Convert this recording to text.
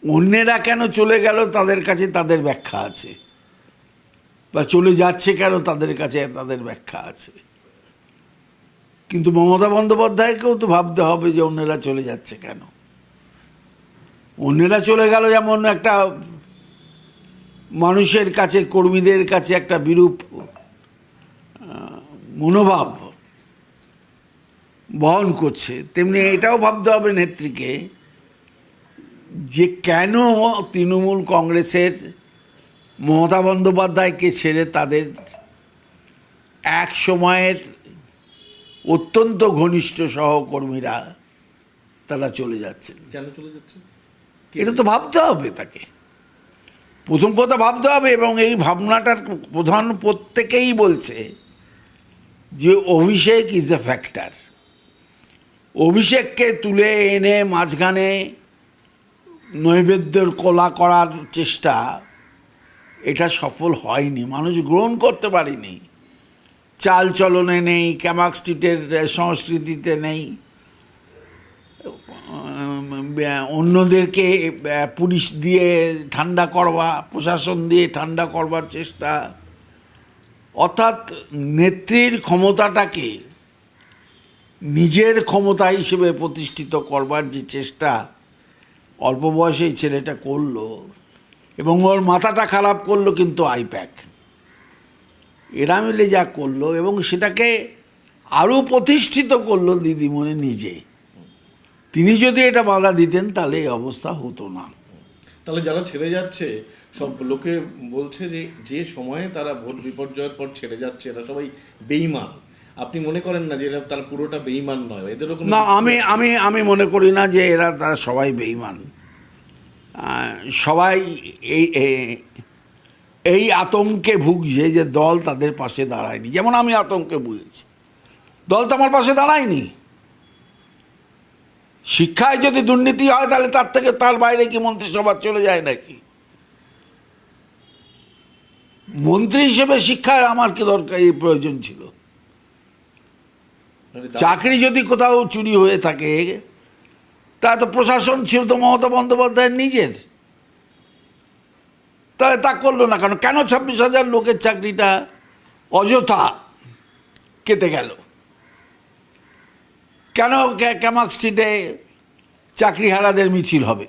অন্যেরা কেন চলে গেল তাদের কাছে তাদের ব্যাখ্যা আছে, বা চলে যাচ্ছে কেন তাদের কাছে তাদের ব্যাখ্যা আছে। কিন্তু মমতা বন্দ্যোপাধ্যায়কেও তো ভাবতে হবে যে অন্যেরা চলে যাচ্ছে কেন। অন্যেরা চলে গেল যেমন একটা মানুষের কাছে, কর্মীদের কাছে একটা বিরূপ মনোভাব বহন করছে, তেমনি এটাও ভাবতে হবে নেত্রীকে যে কেন তৃণমূল কংগ্রেসের মমতা বন্দ্যোপাধ্যায়কে ছেড়ে তাদের এক সময়ের অত্যন্ত ঘনিষ্ঠ সহকর্মীরা তারা চলে যাচ্ছেন। কেন চলে যাচ্ছে এটা তো ভাবতে হবে তাকে, প্রথম কথা ভাবতে হবে। এবং এই ভাবনাটার প্রধান প্রত্যেকেই বলছে যে অভিষেক ইজ এ ফ্যাক্টর। অভিষেককে তুলে এনে মাঝখানে নৈবেদ্যের কোলা করার চেষ্টা, এটা সফল হয়নি, মানুষ গ্রহণ করতে পারেনি। চাল চলনে নেই, ক্যামাক স্ট্রিটের সংস্কৃতিতে নেই, অন্যদেরকে পুলিশ দিয়ে ঠান্ডা করবা, প্রশাসন দিয়ে ঠান্ডা করবার চেষ্টা, অর্থাৎ নেত্রীর ক্ষমতাটাকে নিজের ক্ষমতা হিসেবে প্রতিষ্ঠিত করবার যে চেষ্টা অল্প বয়সে এই ছেলেটা করলো, এবং ওর মাথাটা খারাপ করলো কিন্তু আইপ্যাক এরা মিলে যা করলো, এবং সেটাকে আরও প্রতিষ্ঠিত করলো দিদিমণি নিজে। তিনি যদি এটা বাধা দিতেন তাহলে এই অবস্থা হতো না। তাহলে যারা ছেড়ে যাচ্ছে, সব লোকে বলছে যে যে সময়ে তারা ভোট বিপর্যয়ের পর ছেড়ে যাচ্ছে এরা সবাই বেঈমান। আপনি মনে করেন না যে এরা তারা পুরোটা বেঈমান নয়? এদেরও কোনো না, আমি মনে করি না যে তারা সবাই বেঈমান। সবাই এই আতঙ্কে ভুগছে যে দল তাদের পাশে দাঁড়ায়নি। যেমন আমি আতঙ্কে ভুগেছি, দল তো আমার পাশে দাঁড়ায়নি। শিক্ষায় যদি দুর্নীতি হয় তাহলে তার বাইরে কি মন্ত্রিসভা চলে যায় নাকি? মন্ত্রী হিসেবে শিক্ষার আমার কি দরকার, এই প্রয়োজন ছিল? চাকরি যদি কোথাও চুরি হয়ে থাকে তা তো প্রশাসন ছিল তো মমতা বন্দ্যোপাধ্যায়ের নিজের, তাহলে তা করলো না কেন? 26,000 লোকের চাকরিটা অযথা কেটে গেল? কেন ক্যামাক স্ট্রিটে চাকরিহারাদের মিছিল হবে?